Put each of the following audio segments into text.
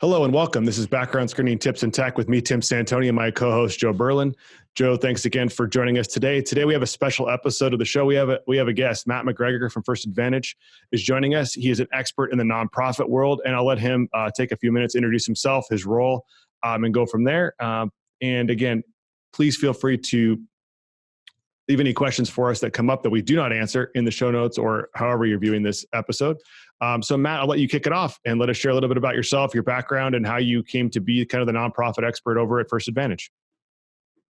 Hello and welcome. This is Background Screening Tips and Tech with me, Tim Santoni, and my co-host, Joe Berlin. Joe, thanks again for joining us today. Today we have a special episode of the show. We have a guest, Matt McGregor from First Advantage is joining us. He is an expert in the nonprofit world, and I'll let him take a few minutes, introduce himself, his role, and go from there. And again, please feel free to leave any questions for us that come up that we do not answer in the show notes or however you're viewing this episode. So Matt, I'll let you kick it off and let us share a little bit about yourself, your background, and how you came to be kind of the nonprofit expert over at First Advantage.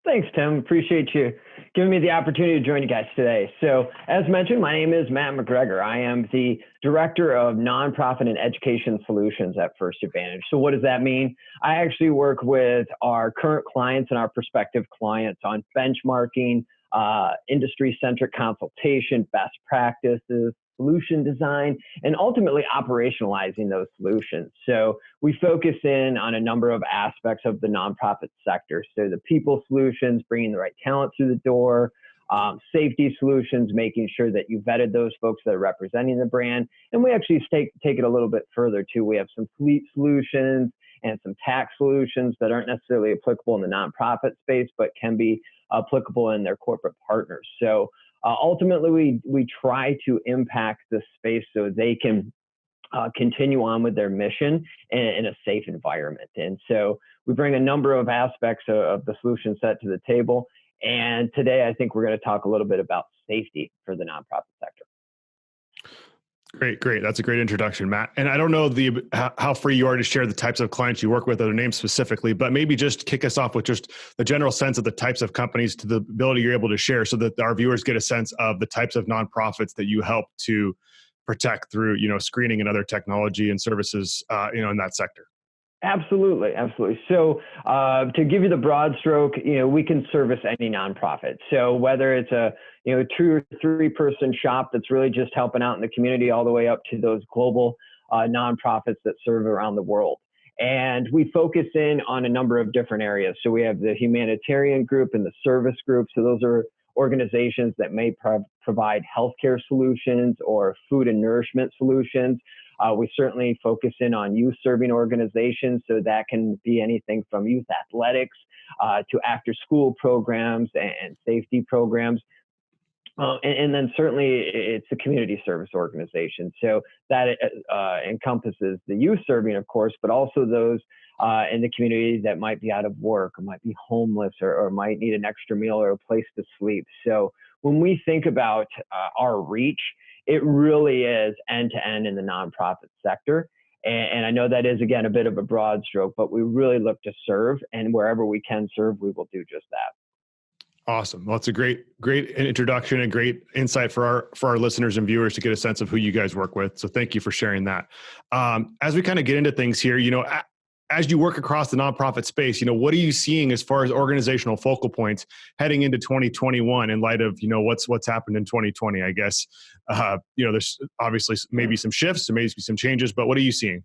Thanks, Tim. Appreciate you giving me the opportunity to join you guys today. So as mentioned, my name is Matt McGregor. I am the Director of Nonprofit and Education Solutions at First Advantage. So what does that mean? I actually work with our current clients and our prospective clients on benchmarking, industry-centric consultation, best practices, solution design, and ultimately operationalizing those solutions. So we focus in on a number of aspects of the nonprofit sector. So the people solutions, bringing the right talent through the door, safety solutions, making sure that you vetted those folks that are representing the brand. And we actually take it a little bit further too. We have some fleet solutions and some tax solutions that aren't necessarily applicable in the nonprofit space, but can be applicable in their corporate partners. So ultimately, we try to impact the space so they can continue on with their mission in a safe environment. And so we bring a number of aspects of the solution set to the table. And today, I think we're going to talk a little bit about safety for the nonprofit sector. Great. That's a great introduction, Matt. And I don't know how free you are to share the types of clients you work with or their names specifically, but maybe just kick us off with just the general sense of the types of companies to the ability you're able to share so that our viewers get a sense of the types of nonprofits that you help to protect through, screening and other technology and services, in that sector. Absolutely. So to give you the broad stroke, we can service any nonprofit. So whether it's a 2 or 3 person shop that's really just helping out in the community, all the way up to those global nonprofits that serve around the world. And we focus in on a number of different areas. So we have the humanitarian group and the service group. So those are organizations that may provide healthcare solutions or food and nourishment solutions. We certainly focus in on youth serving organizations. So that can be anything from youth athletics to after school programs and safety programs. And then certainly it's a community service organization. So that encompasses the youth serving, of course, but also those in the community that might be out of work or might be homeless or might need an extra meal or a place to sleep. So when we think about our reach, it really is end-to-end in the nonprofit sector. And I know that is, again, a bit of a broad stroke, but we really look to serve, and wherever we can serve, we will do just that. Awesome. Well, it's a great introduction and great insight for our listeners and viewers to get a sense of who you guys work with. So thank you for sharing that. As we kind of get into things here, as you work across the nonprofit space, what are you seeing as far as organizational focal points heading into 2021 in light of, what's happened in 2020, I guess, there's obviously maybe some shifts, there may be some changes, but what are you seeing?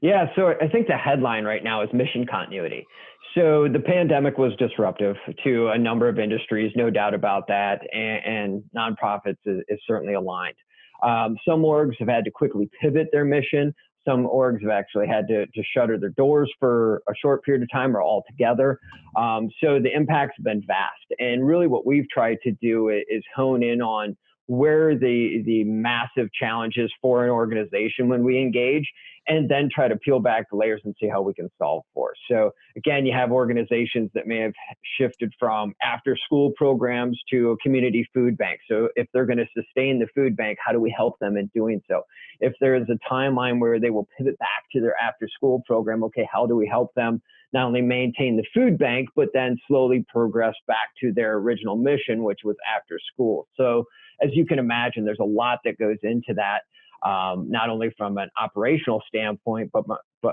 Yeah, so I think the headline right now is mission continuity. So the pandemic was disruptive to a number of industries, no doubt about that, and nonprofits is certainly aligned. Some orgs have had to quickly pivot their mission. Some orgs have actually had to shutter their doors for a short period of time or altogether. So the impacts have been vast. And really what we've tried to do is hone in on where the massive challenges for an organization when we engage, and then try to peel back the layers and see how we can solve for. So again, you have organizations that may have shifted from after school programs to a community food bank. So if they're going to sustain the food bank, how do we help them in doing so? If there is a timeline where they will pivot back to their after school program, okay, how do we help them not only maintain the food bank, but then slowly progress back to their original mission, which was after school? So as you can imagine, there's a lot that goes into that. Not only from an operational standpoint, but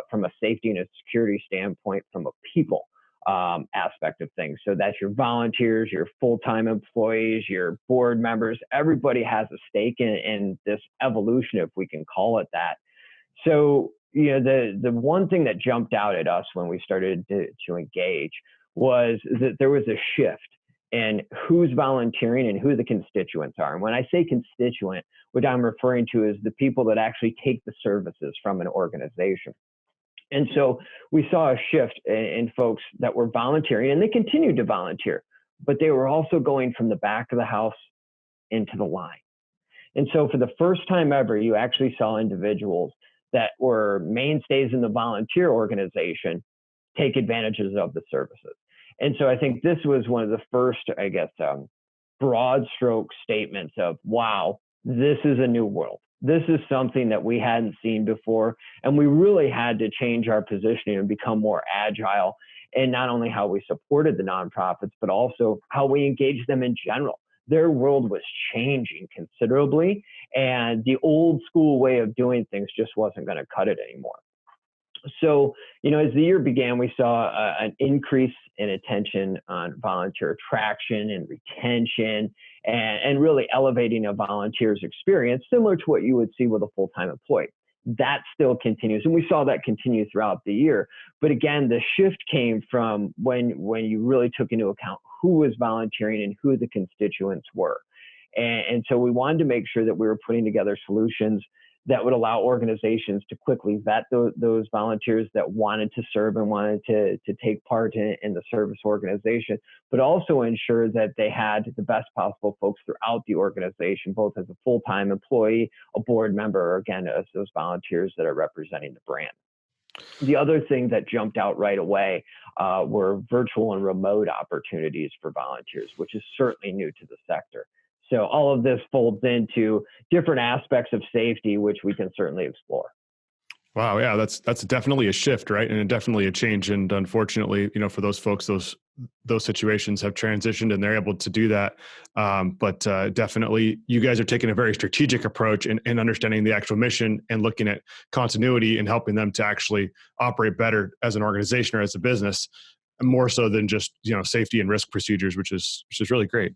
from a safety and a security standpoint, from a people aspect of things. So that's your volunteers, your full-time employees, your board members. Everybody has a stake in this evolution, if we can call it that. So, the one thing that jumped out at us when we started to engage was that there was a shift and who's volunteering and who the constituents are. And when I say constituent, what I'm referring to is the people that actually take the services from an organization. And so we saw a shift in folks that were volunteering, and they continued to volunteer, but they were also going from the back of the house into the line. And so for the first time ever, you actually saw individuals that were mainstays in the volunteer organization take advantages of the services. And so I think this was one of the first, I guess, broad stroke statements of, wow, this is a new world. This is something that we hadn't seen before. And we really had to change our positioning and become more agile in not only how we supported the nonprofits, but also how we engaged them in general. Their world was changing considerably, and the old school way of doing things just wasn't going to cut it anymore. So, as the year began, we saw an increase in attention on volunteer attraction and retention, and really elevating a volunteer's experience, similar to what you would see with a full-time employee. That still continues, and we saw that continue throughout the year. But again, the shift came from when you really took into account who was volunteering and who the constituents were. And so we wanted to make sure that we were putting together solutions that would allow organizations to quickly vet those volunteers that wanted to serve and wanted to take part in the service organization, but also ensure that they had the best possible folks throughout the organization, both as a full-time employee, a board member, or again, as those volunteers that are representing the brand. The other thing that jumped out right away were virtual and remote opportunities for volunteers, which is certainly new to the sector. So all of this folds into different aspects of safety, which we can certainly explore. Wow, yeah, that's definitely a shift, right? And definitely a change. And unfortunately, for those folks, those situations have transitioned and they're able to do that. But definitely, you guys are taking a very strategic approach in understanding the actual mission and looking at continuity and helping them to actually operate better as an organization or as a business, more so than just safety and risk procedures, which is really great.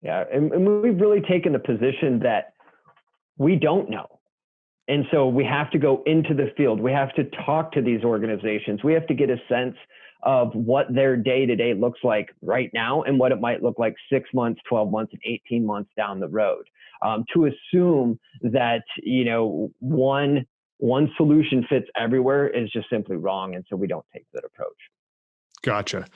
Yeah, and we've really taken the position that we don't know. And so we have to go into the field. We have to talk to these organizations. We have to get a sense of what their day-to-day looks like right now and what it might look like 6 months, 12 months, and 18 months down the road. To assume that, one solution fits everywhere is just simply wrong. And so we don't take that approach. Gotcha.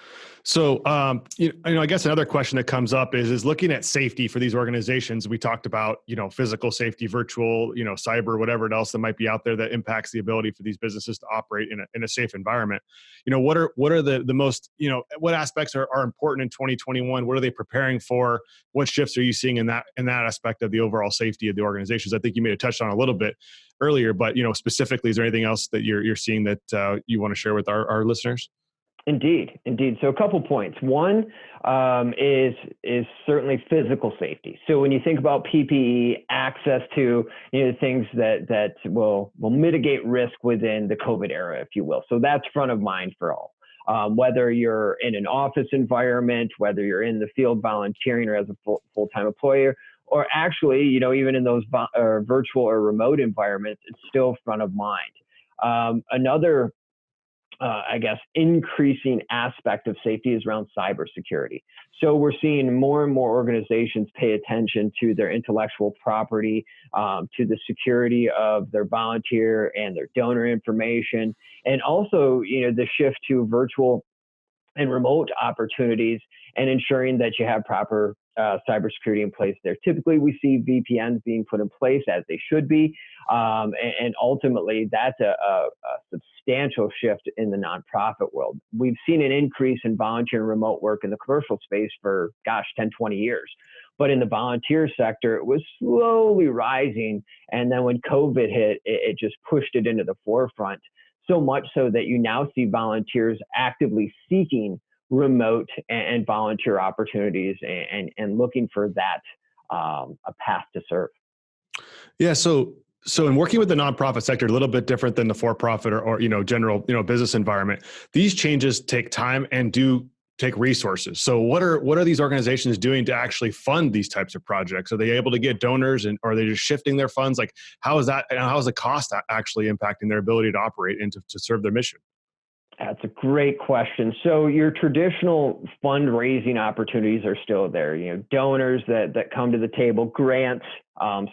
So, I guess another question that comes up is looking at safety for these organizations. We talked about, physical safety, virtual, cyber, whatever else that might be out there that impacts the ability for these businesses to operate in a safe environment. What are the most, what aspects are important in 2021? What are they preparing for? What shifts are you seeing in that aspect of the overall safety of the organizations? I think you may have touched on a little bit earlier, but, specifically, is there anything else that you're seeing that you want to share with our listeners? Indeed. So a couple points. One is certainly physical safety. So when you think about PPE, access to things that will mitigate risk within the COVID era, if you will. So that's front of mind for all. Whether you're in an office environment, whether you're in the field volunteering or as a full-time employer, or actually even in those virtual or remote environments, it's still front of mind. Another increasing aspect of safety is around cybersecurity. So we're seeing more and more organizations pay attention to their intellectual property, to the security of their volunteer and their donor information, and also, the shift to virtual and remote opportunities and ensuring that you have proper cybersecurity in place there. Typically, we see VPNs being put in place as they should be. And ultimately, that's a substantial shift in the nonprofit world. We've seen an increase in volunteer and remote work in the commercial space for, 10, 20 years. But in the volunteer sector, it was slowly rising. And then when COVID hit, it just pushed it into the forefront. So much so that you now see volunteers actively seeking remote and volunteer opportunities and looking for that a path to serve. Yeah. So in working with the nonprofit sector, a little bit different than the for-profit or general business environment. These changes take time and do take resources. So what are these organizations doing to actually fund these types of projects? Are they able to get donors, and or are they just shifting their funds? Like how is the cost actually impacting their ability to operate and to serve their mission? That's a great question. So your traditional fundraising opportunities are still there. Donors that come to the table, grants,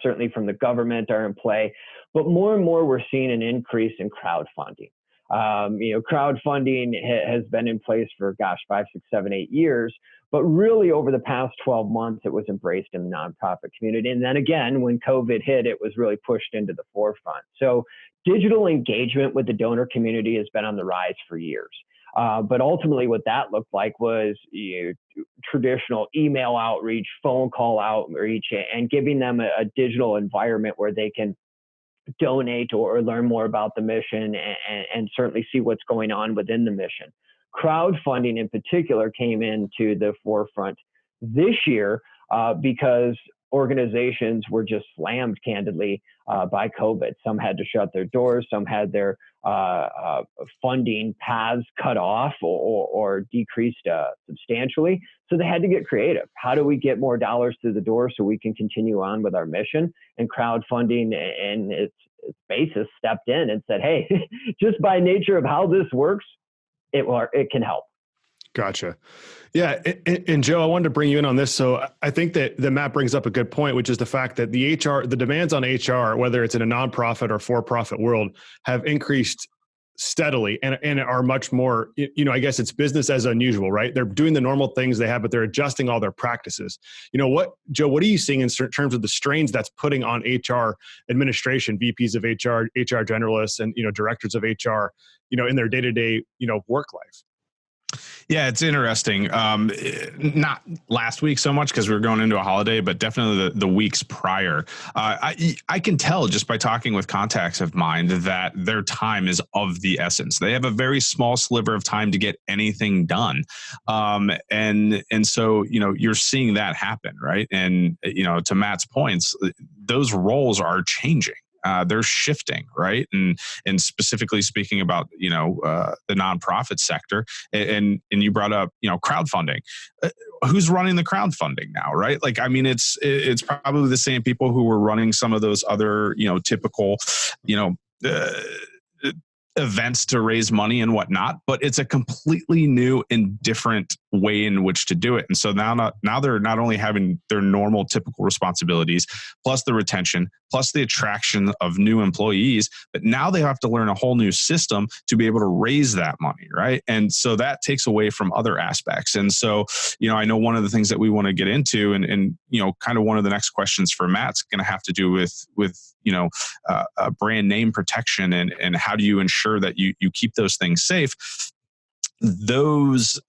certainly from the government are in play. but more and more we're seeing an increase in crowdfunding. Crowdfunding has been in place for, 5, 6, 7, 8 years, but really over the past 12 months, it was embraced in the nonprofit community. And then again, when COVID hit, it was really pushed into the forefront. So digital engagement with the donor community has been on the rise for years. But ultimately what that looked like was traditional email outreach, phone call outreach, and giving them a digital environment where they can donate or learn more about the mission and certainly see what's going on within the mission. Crowdfunding in particular came into the forefront this year because organizations were just slammed, candidly, by COVID. Some had to shut their doors, some had their funding paths cut off or decreased substantially. So they had to get creative. How do we get more dollars through the door so we can continue on with our mission? And crowdfunding and its basis stepped in and said, hey, just by nature of how this works, it can help. Gotcha. Yeah. And Joe, I wanted to bring you in on this. So I think that Matt brings up a good point, which is the fact that the demands on HR, whether it's in a nonprofit or for-profit world, have increased steadily and are much more, I guess it's business as unusual, right? They're doing the normal things they have, but they're adjusting all their practices. Joe, what are you seeing in terms of the strains that's putting on HR administration, VPs of HR, HR generalists, and, directors of HR, in their day-to-day, work life? Yeah, it's interesting. Not last week so much because we were going into a holiday, but definitely the weeks prior. I can tell just by talking with contacts of mine that their time is of the essence. They have a very small sliver of time to get anything done. And so, you're seeing that happen, right? And, to Matt's points, those roles are changing. They're shifting, right? And specifically speaking about the nonprofit sector, and you brought up crowdfunding. Who's running the crowdfunding now, right? Like, I mean, it's probably the same people who were running some of those other typical events to raise money and whatnot, but it's a completely new and different way in which to do it. And so now they're not only having their normal typical responsibilities, plus the retention, plus the attraction of new employees, but now they have to learn a whole new system to be able to raise that money, right? And so that takes away from other aspects. And so, I know one of the things that we want to get into and kind of one of the next questions for Matt's going to have to do with brand name protection and how do you ensure that you keep those things safe. Those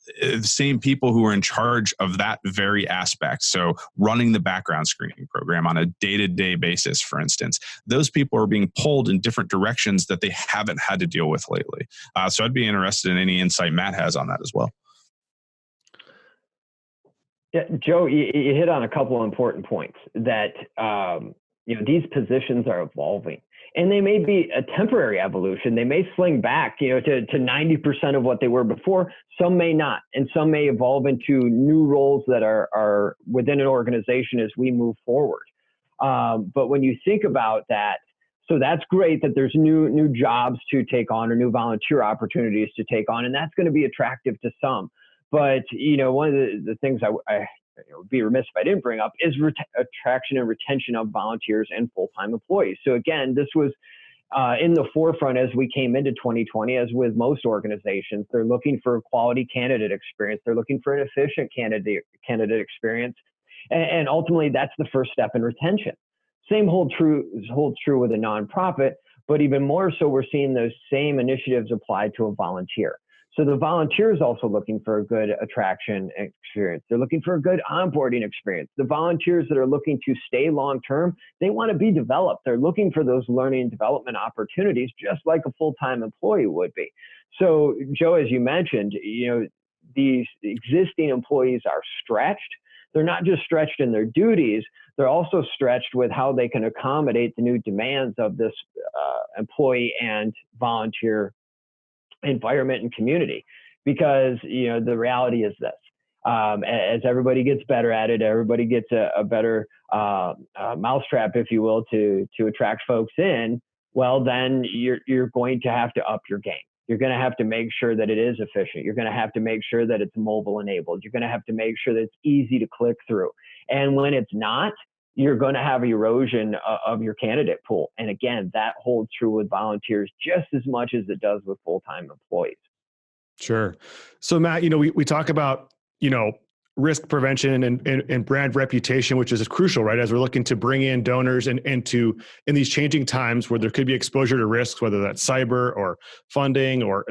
same people who are in charge of that very aspect, so running the background screening program on a day-to-day basis, for instance, those people are being pulled in different directions that they haven't had to deal with lately. So I'd be interested in any insight Matt has on that as well. Yeah, Joe, you hit on a couple of important points that these positions are evolving. And they may be a temporary evolution. They may sling back, to 90% of what they were before. Some may not, and some may evolve into new roles that are within an organization as we move forward. But when you think about that, so that's great that there's new jobs to take on or new volunteer opportunities to take on, and that's going to be attractive to some. But one of the things I would be remiss if I didn't bring up is attraction and retention of volunteers and full-time employees. So again, this was in the forefront as we came into 2020, as with most organizations. They're looking for quality candidate experience. They're looking for an efficient candidate experience. And ultimately, that's the first step in retention. Same holds true with a nonprofit, but even more so, we're seeing those same initiatives applied to a volunteer. So the volunteer is also looking for a good attraction experience. They're looking for a good onboarding experience. The volunteers that are looking to stay long-term, they want to be developed. They're looking for those learning and development opportunities, just like a full-time employee would be. So Joe, as you mentioned, these existing employees are stretched. They're not just stretched in their duties, they're also stretched with how they can accommodate the new demands of this employee and volunteer environment and community. Because the reality is this: as everybody gets better at it, everybody gets a better mousetrap, if you will, to attract folks in. Well, then you're going to have to up your game. You're going to have to make sure that it is efficient. You're going to have to make sure that it's mobile enabled. You're going to have to make sure that it's easy to click through. And when it's not, you're going to have erosion of your candidate pool. And again, that holds true with volunteers just as much as it does with full-time employees. Sure. So Matt, we talk about, risk prevention and brand reputation, which is crucial, right? As we're looking to bring in donors and in these changing times where there could be exposure to risks, whether that's cyber or funding or,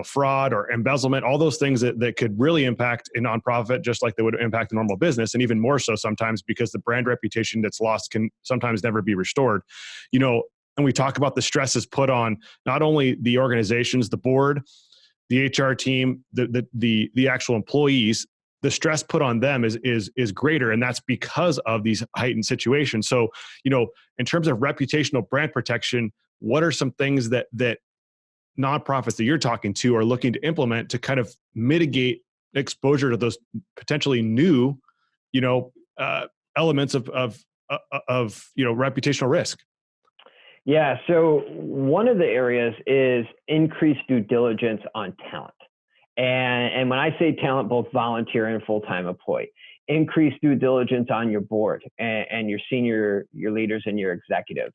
fraud or embezzlement, all those things that could really impact a nonprofit, just like they would impact a normal business. And even more so sometimes because the brand reputation that's lost can sometimes never be restored, and we talk about the stresses put on not only the organizations, the board, the HR team, the actual employees. The stress put on them is greater, and that's because of these heightened situations. So, in terms of reputational brand protection, what are some things that nonprofits that you're talking to are looking to implement to kind of mitigate exposure to those potentially new, elements of reputational risk? Yeah. So one of the areas is increased due diligence on talent. And when I say talent, both volunteer and full-time employee, increase due diligence on your board and your leaders and your executives,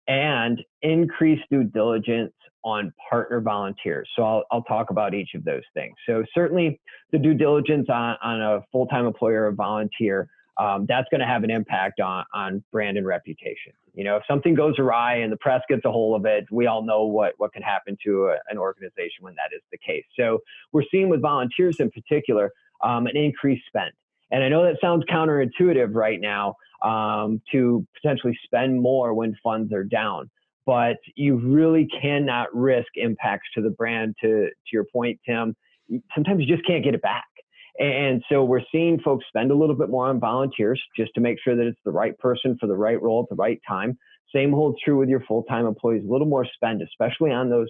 and increase due diligence on partner volunteers. So I'll talk about each of those things. So certainly the due diligence on a full-time employee or a volunteer, that's going to have an impact on brand and reputation. If something goes awry and the press gets a hold of it, we all know what can happen to an organization when that is the case. So we're seeing with volunteers in particular, an increased spend. And I know that sounds counterintuitive right now, to potentially spend more when funds are down, but you really cannot risk impacts to the brand. To your point, Tim, sometimes you just can't get it back. And so we're seeing folks spend a little bit more on volunteers just to make sure that it's the right person for the right role at the right time. Same holds true with your full-time employees, a little more spend, especially on those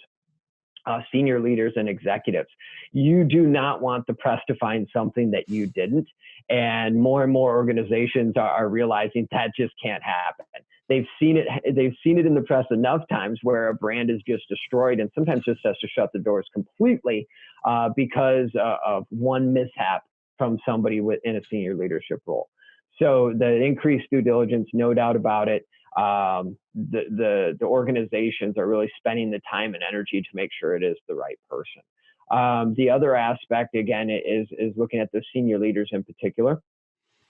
senior leaders and executives. You do not want the press to find something that you didn't. And more organizations are realizing that just can't happen. They've seen it in the press enough times where a brand is just destroyed and sometimes just has to shut the doors completely because of one mishap from somebody in a senior leadership role. So the increased due diligence, no doubt about it. The organizations are really spending the time and energy to make sure it is the right person. The other aspect, again, is looking at the senior leaders in particular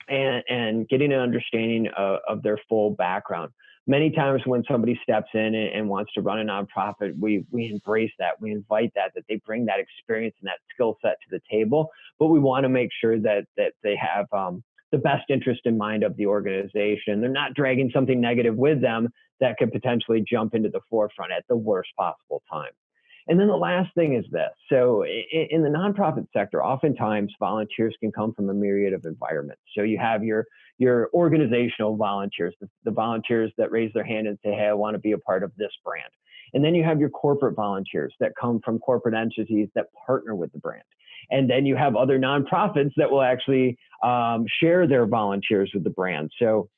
and getting an understanding of their full background. Many times when somebody steps in and wants to run a nonprofit, we embrace that. We invite that they bring that experience and that skill set to the table, but we want to make sure that they have the best interest in mind of the organization. They're not dragging something negative with them that could potentially jump into the forefront at the worst possible time. And then the last thing is this. So in the nonprofit sector, oftentimes volunteers can come from a myriad of environments. So you have your organizational volunteers, the volunteers that raise their hand and say, hey, I want to be a part of this brand. And then you have your corporate volunteers that come from corporate entities that partner with the brand. And then you have other nonprofits that will actually share their volunteers with the brand. So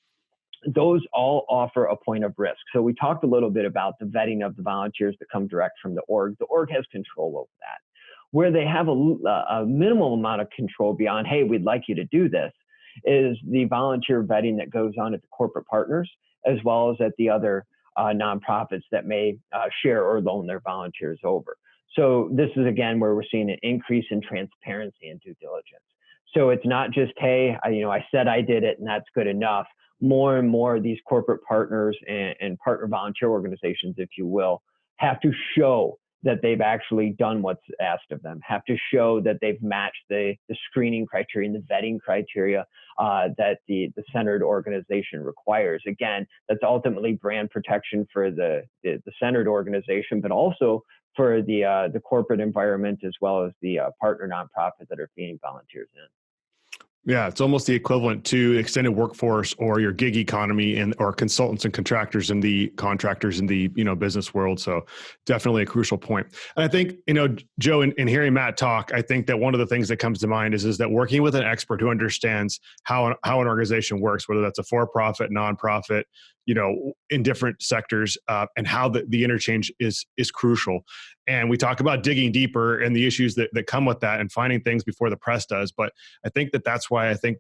those all offer a point of risk. So we talked a little bit about the vetting of the volunteers that come direct from the org. The org has control over that. Where they have a minimal amount of control beyond, hey, we'd like you to do this, is the volunteer vetting that goes on at the corporate partners, as well as at the other nonprofits that may share or loan their volunteers over. So this is, again, where we're seeing an increase in transparency and due diligence. So it's not just, hey, I said I did it and that's good enough. More and more of these corporate partners and partner volunteer organizations, if you will, have to show that they've actually done what's asked of them, have to show that they've matched the screening criteria and the vetting criteria that the centered organization requires. Again, that's ultimately brand protection for the centered organization, but also for the corporate environment, as well as the partner nonprofit that are feeding volunteers in. Yeah, it's almost the equivalent to extended workforce or your gig economy or consultants and contractors in the business world. So definitely a crucial point. And I think, Joe, in hearing Matt talk, I think that one of the things that comes to mind is that working with an expert who understands how an organization works, whether that's a for-profit, nonprofit, in different sectors, and how the interchange is crucial. And we talk about digging deeper and the issues that come with that and finding things before the press does. But I think that's why I think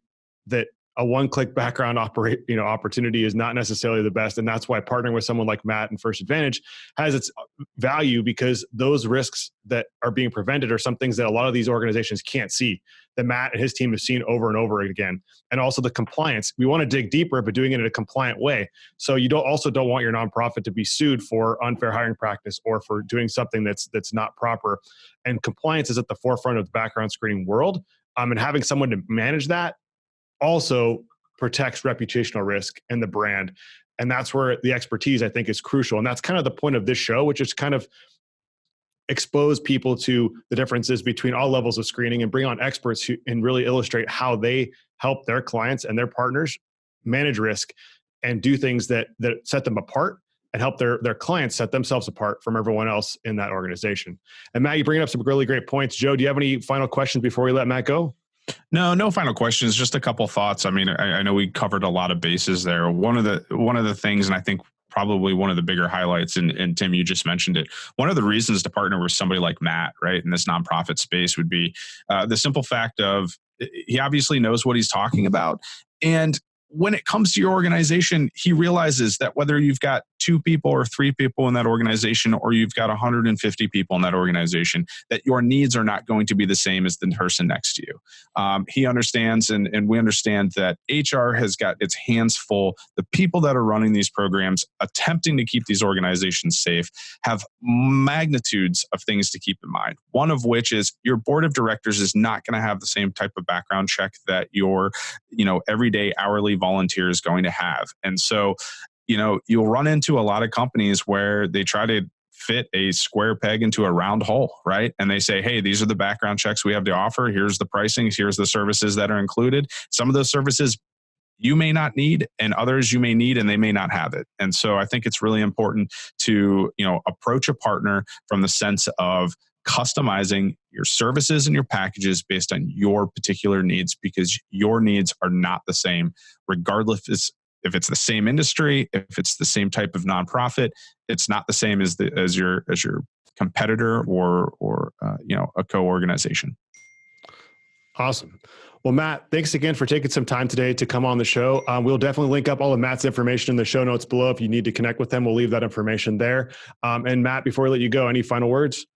that a one-click background opportunity is not necessarily the best. And that's why partnering with someone like Matt and First Advantage has its value, because those risks that are being prevented are some things that a lot of these organizations can't see, that Matt and his team have seen over and over again. And also the compliance. We want to dig deeper, but doing it in a compliant way. So you don't want your nonprofit to be sued for unfair hiring practice or for doing something that's not proper. And compliance is at the forefront of the background screening world. And having someone to manage that also protects reputational risk and the brand. And that's where the expertise, I think, is crucial. And that's kind of the point of this show, which is kind of expose people to the differences between all levels of screening and bring on experts who and really illustrate how they help their clients and their partners manage risk and do things that set them apart and help their clients set themselves apart from everyone else in that organization. And Matt, you bring up some really great points. Joe, do you have any final questions before we let Matt go? No final questions. Just a couple thoughts. I mean, I know we covered a lot of bases there. One of the things, and I think probably one of the bigger highlights, and Tim, you just mentioned it. One of the reasons to partner with somebody like Matt, right, in this nonprofit space would be the simple fact of he obviously knows what he's talking about. And when it comes to your organization, he realizes that whether you've got 2 people or 3 people in that organization, or you've got 150 people in that organization, that your needs are not going to be the same as the person next to you. He understands, and we understand that HR has got its hands full. The people that are running these programs, attempting to keep these organizations safe, have magnitudes of things to keep in mind. One of which is your board of directors is not going to have the same type of background check that your, everyday hourly volunteer is going to have. And so, you'll run into a lot of companies where they try to fit a square peg into a round hole, right? And they say, hey, these are the background checks we have to offer. Here's the pricing. Here's the services that are included. Some of those services you may not need, and others you may need, and they may not have it. And so I think it's really important to, approach a partner from the sense of customizing your services and your packages based on your particular needs, because your needs are not the same, regardless if it's the same industry, if it's the same type of nonprofit. It's not the same as your competitor or a co-organization. Awesome. Well, Matt, thanks again for taking some time today to come on the show. We'll definitely link up all of Matt's information in the show notes below. If you need to connect with him, we'll leave that information there. And Matt, before we let you go, any final words?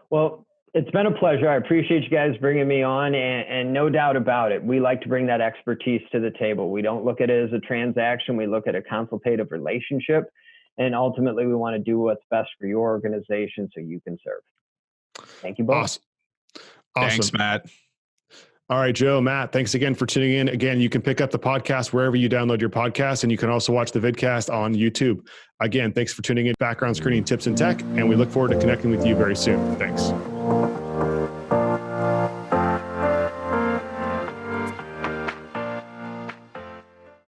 Well, it's been a pleasure. I appreciate you guys bringing me on, and no doubt about it, we like to bring that expertise to the table. We don't look at it as a transaction. We look at a consultative relationship, and ultimately we want to do what's best for your organization so you can serve. Thank you both. Awesome. Thanks, Matt. All right, Joe, Matt, thanks again for tuning in. Again, you can pick up the podcast wherever you download your podcast, and you can also watch the vidcast on YouTube. Again, thanks for tuning in. Background Screening Tips and Tech, and we look forward to connecting with you very soon. Thanks.